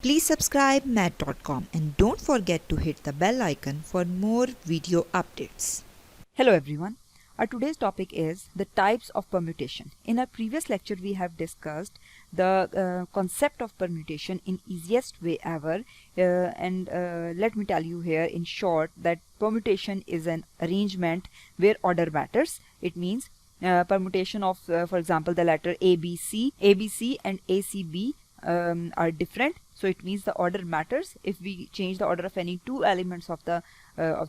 Please subscribe math.com and don't forget to hit the bell icon for more video updates. Hello everyone. Our today's topic is the types of permutation. In our previous lecture we have discussed the concept of permutation in easiest way ever let me tell you here in short that permutation is an arrangement where order matters. It means permutation of for example the letter ABC and ACB are different, so it means the order matters. If we change the order of any two elements of the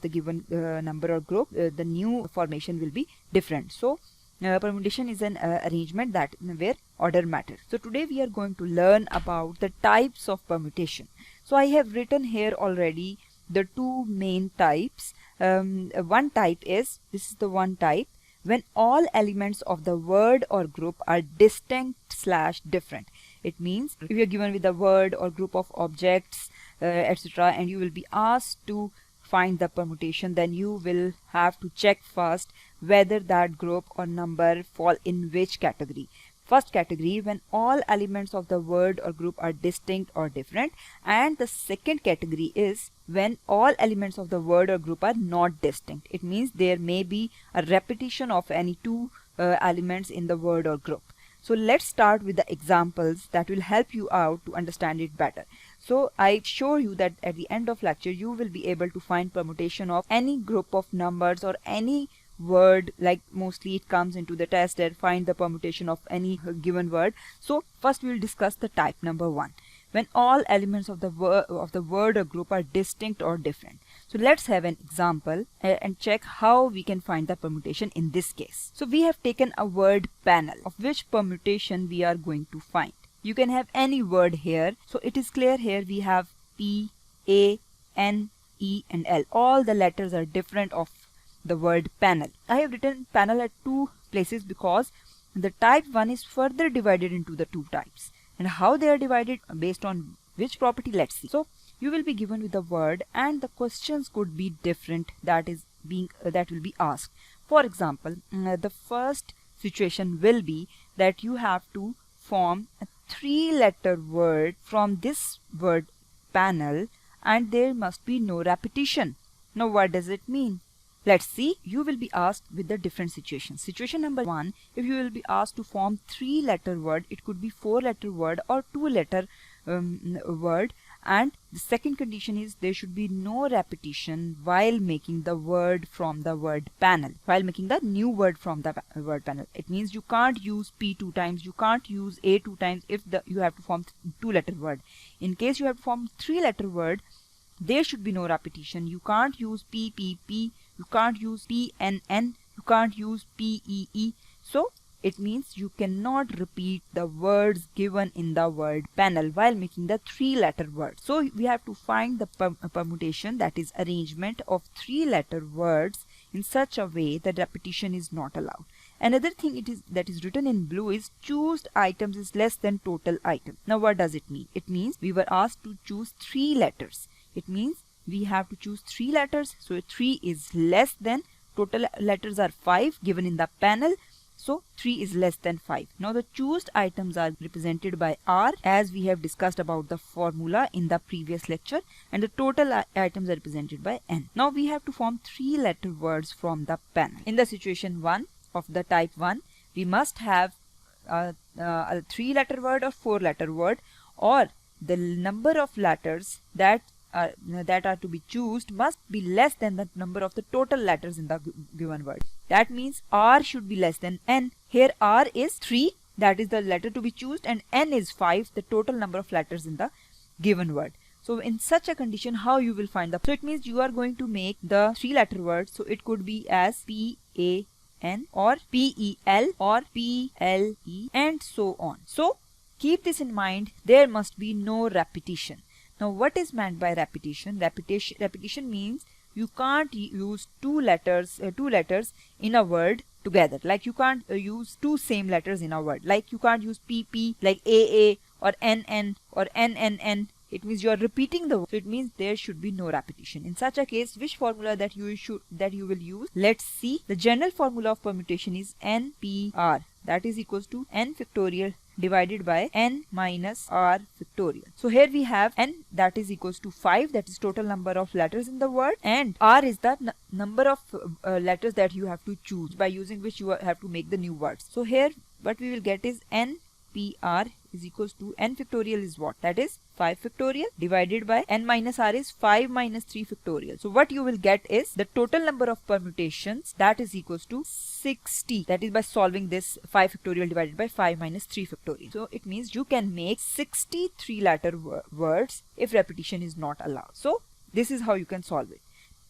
given number or group, the new formation will be different. So permutation is an arrangement that where order matters. So today we are going to learn about the types of permutation. So I have written here already the two main types. One type is, this is the one type, when all elements of the word or group are distinct/different. It means if you are given with a word or group of objects etc., and you will be asked to find the permutation, then you will have to check first whether that group or number fall in which category. First category, when all elements of the word or group are distinct or different, and the second category is when all elements of the word or group are not distinct. It means there may be a repetition of any two elements in the word or group. So let's start with the examples that will help you out to understand it better. So I show you that at the end of lecture you will be able to find permutation of any group of numbers or any word, like mostly it comes into the test that find the permutation of any given word. So first we will discuss the type number one, when all elements of the word or group are distinct or different. So let's have an example and check how we can find the permutation in this case. So we have taken a word panel, of which permutation we are going to find. You can have any word here. So it is clear here we have P, A, N, E and L. All the letters are different of the word panel. I have written panel at two places because the type 1 is further divided into the two types. And how they are divided, based on which property, let's see. So you will be given with a word and the questions could be different that will be asked. For example, the first situation will be that you have to form a three-letter word from this word panel and there must be no repetition. Now what does it mean? Let's see. You will be asked with the different situations. Situation number one, if you will be asked to form three-letter word, it could be four-letter word or two-letter word. And the second condition is there should be no repetition while making the word from the word panel, while making the new word from the word panel. It means you can't use P two times, you can't use A two times if you have to form two-letter word. In case you have to form three-letter word, there should be no repetition. You can't use P, you can't use P, N, you can't use P, E. So it means you cannot repeat the words given in the word panel while making the three-letter word. So we have to find the permutation, that is arrangement of three-letter words in such a way that repetition is not allowed. Another thing that is written in blue is choose items is less than total item. Now what does it mean? It means we were asked to choose three letters. It means we have to choose three letters. So 3 is less than, total letters are 5 given in the panel. So 3 is less than 5. Now the chosen items are represented by R, as we have discussed about the formula in the previous lecture, and the total items are represented by N. Now we have to form three-letter words from the panel. In the situation 1 of the type 1, we must have a three-letter word or four-letter word, or the number of letters that are to be chosen must be less than the number of the total letters in the given word. That means R should be less than N. Here R is 3, that is the letter to be chosen, and N is 5, the total number of letters in the given word. So in such a condition, how you will find the, so it means you are going to make the three-letter word, so it could be as P-A-N or P-E-L or P-L-E and so on. So keep this in mind, there must be no repetition. Now what is meant by repetition? Repetition means you can't use two letters in a word together. Like you can't use two same letters in a word. Like you can't use PP like AA or NN or NNN. It means you are repeating the word. So it means there should be no repetition. In such a case, which formula that you will use? Let's see. The general formula of permutation is NPR. That is equals to N factorial divided by n minus r factorial. So here we have n, that is equals to 5, that is total number of letters in the word, and r is the number of letters that you have to choose by using which you have to make the new words. So here what we will get is npr is equals to n factorial is what? That is 5 factorial divided by n minus r is 5 minus 3 factorial. So what you will get is the total number of permutations, that is equals to 60. That is by solving this 5 factorial divided by 5 minus 3 factorial. So it means you can make 63 letter words if repetition is not allowed. So this is how you can solve it.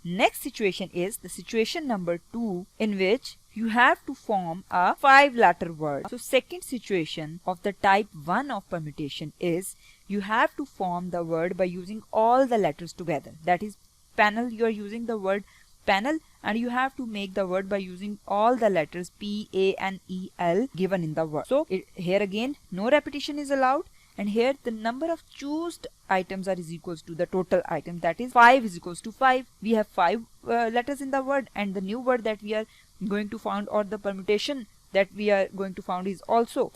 Next situation is the situation number 2, in which you have to form a 5 letter word. So second situation of the type 1 of permutation is you have to form the word by using all the letters together. That is panel, you are using the word panel, and you have to make the word by using all the letters P, A, and E, L given in the word. So here again no repetition is allowed, and here the number of chosen items are is equals to the total item, that is 5 is equals to 5. We have 5 letters in the word, and the new word that we are going to found, or the permutation that we are going to found, is also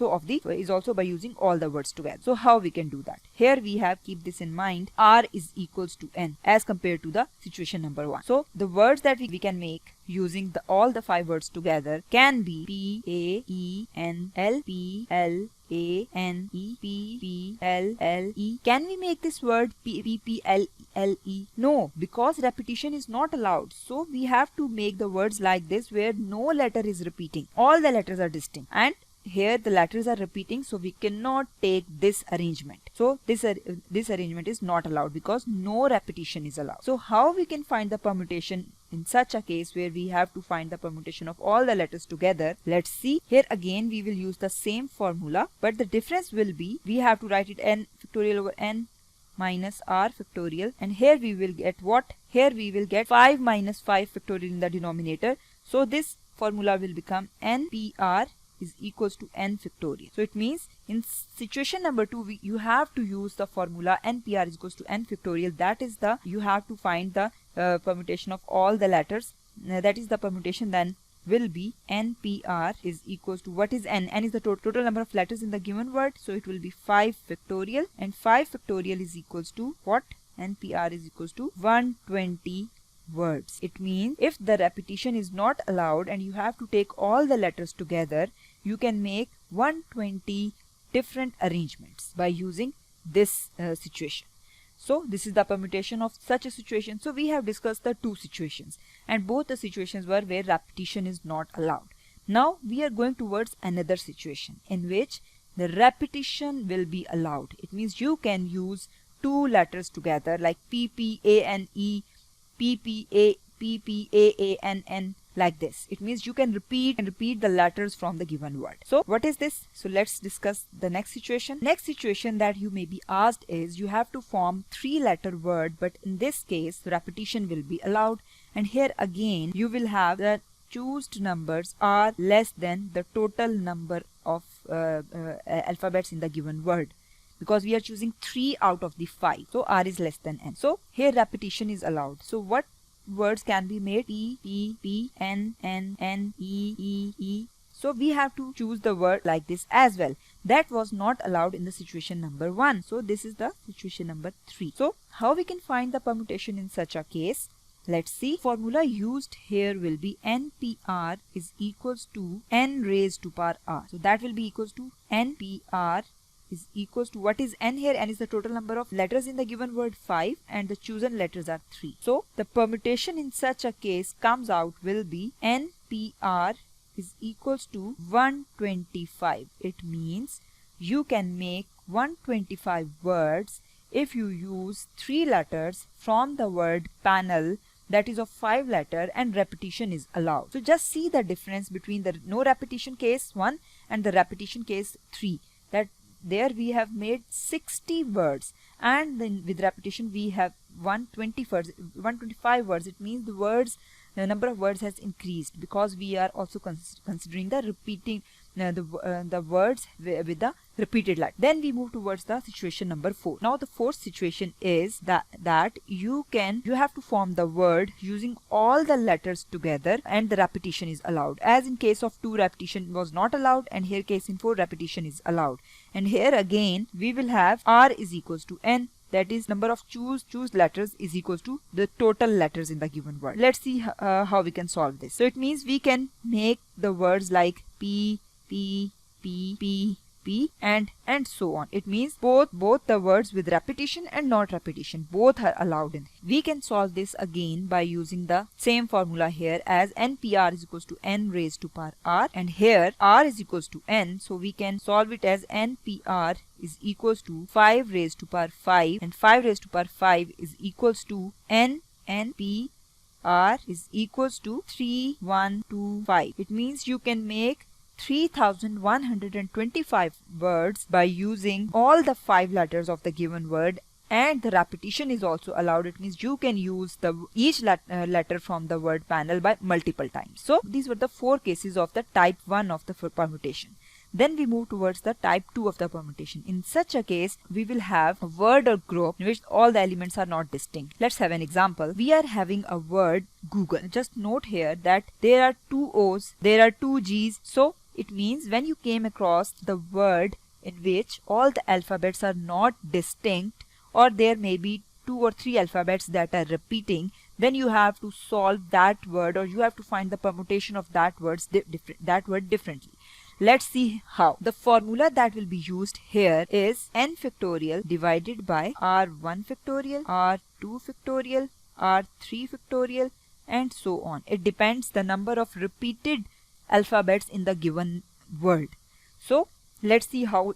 by using all the words together. So how we can do that? Here we have, keep this in mind, r is equals to n as compared to the situation number 1. So the words that we can make using all the 5 words together can be P, A, E, N, L, P, L, A, N, E, P, P, L, L, E. Can we make this word P, P, P, L, L, E? No, because repetition is not allowed. So we have to make the words like this, where no letter is repeating. All the letters are distinct, and here the letters are repeating, so we cannot take this arrangement. So this arrangement is not allowed because no repetition is allowed. So how we can find the permutation in such a case where we have to find the permutation of all the letters together? Let's see. Here again we will use the same formula, but the difference will be we have to write it n factorial over n minus r factorial, and here we will get what? Here we will get 5 minus 5 factorial in the denominator. So this formula will become npr is equals to n factorial. So it means in situation number 2 you have to use the formula npr is equals to n factorial. That is you have to find the permutation of all the letters. That is the permutation then will be npr is equals to, what is n? N is the total number of letters in the given word, so it will be 5 factorial, and 5 factorial is equals to what? npr is equals to 120 words. It means if the repetition is not allowed and you have to take all the letters together, you can make 120 different arrangements by using this situation. So this is the permutation of such a situation. So we have discussed the 2 situations, and both the situations were where repetition is not allowed. Now we are going towards another situation in which the repetition will be allowed. It means you can use 2 letters together, like P, P, A, N, E, P, P, A, P, P, A, N, N, like this. It means you can repeat the letters from the given word. So what is this? So let's discuss the next situation. Next situation that you may be asked is you have to form 3-letter word, but in this case repetition will be allowed, and here again you will have the chosen numbers are less than the total number of alphabets in the given word, because we are choosing 3 out of the 5. So r is less than n. So here repetition is allowed. So what words can be made? P, P, P, N, N, N, E, E, E. So we have to choose the word like this as well. That was not allowed in the situation number 1. So this is the situation number 3. So how we can find the permutation in such a case? Let's see. Formula used here will be npr is equals to n raised to power r. So that will be equals to npr is equals to, what is n here? N is the total number of letters in the given word 5, and the chosen letters are 3. So the permutation in such a case comes out will be npr is equals to 125. It means you can make 125 words if you use 3 letters from the word panel, that is of 5 letter, and repetition is allowed. So just see the difference between the no repetition case 1 and the repetition case 3. That there we have made 60 words, and then with repetition we have 125 words. It means the number of words has increased, because we are also considering the repeating the words with the repeated letter. Then we move towards the situation number 4. Now the fourth situation is that you have to form the word using all the letters together, and the repetition is allowed. As in case of 2, repetition was not allowed, and here case in 4, repetition is allowed. And here again we will have R is equals to N, that is number of choose letters is equals to the total letters in the given word. Let's see how we can solve this. So it means we can make the words like P, P, P, P, P, and so on. It means both the words with repetition and not repetition, both are allowed in. We can solve this again by using the same formula here, as NPR is equals to N raised to power R, and here R is equals to N, so we can solve it as NPR is equals to 5 raised to power 5, and 5 raised to power 5 is equals to NPR is equals to 3125. It means you can make 3125 words by using all the 5 letters of the given word, and the repetition is also allowed. It means you can use each letter from the word panel by multiple times. So these were the 4 cases of the type 1 of the permutation. Then we move towards the type 2 of the permutation. In such a case, we will have a word or group in which all the elements are not distinct. Let's have an example. We are having a word Google. Just note here that there are 2 O's, there are 2 G's. So it means when you came across the word in which all the alphabets are not distinct, or there may be 2 or 3 alphabets that are repeating, then you have to solve that word, or you have to find the permutation of that word differently. Let's see how. The formula that will be used here is n factorial divided by r1 factorial, r2 factorial, r3 factorial, and so on. It depends the number of repeated alphabets in the given word. So let's see how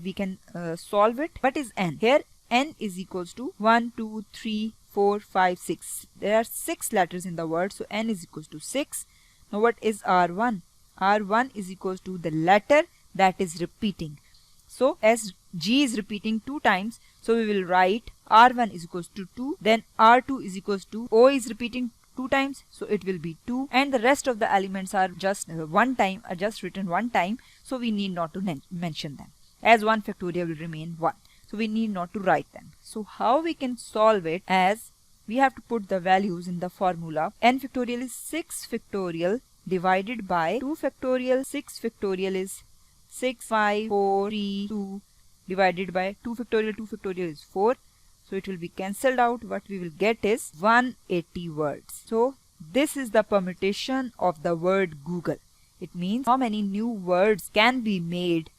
we can solve it. What is n? Here n is equals to 1, 2, 3, 4, 5, 6. There are 6 letters in the word, so n is equals to 6. Now what is r1? R1 is equals to the letter that is repeating. So as G is repeating 2 times, so we will write R1 is equals to 2, then R2 is equals to O is repeating 2 times, so it will be 2, and the rest of the elements are just written one time, so we need not to mention them, as 1 factorial will remain 1, so we need not to write them. So how we can solve it, as we have to put the values in the formula. N factorial is 6 factorial divided by 2 factorial. 6 factorial is 6, 5, 4, 3, 2 divided by 2 factorial. 2 factorial is 4. So it will be cancelled out. What we will get is 180 words. So this is the permutation of the word Google. It means how many new words can be made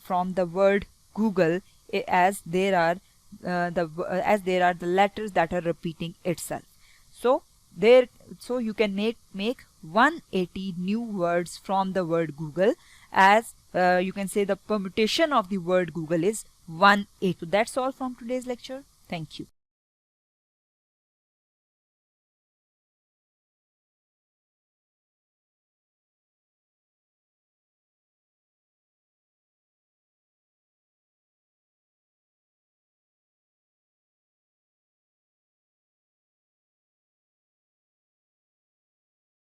from the word Google, as there are the letters that are repeating itself. So you can make 180 new words from the word Google, as you can say the permutation of the word Google is 180. So that's all from today's lecture. Thank you.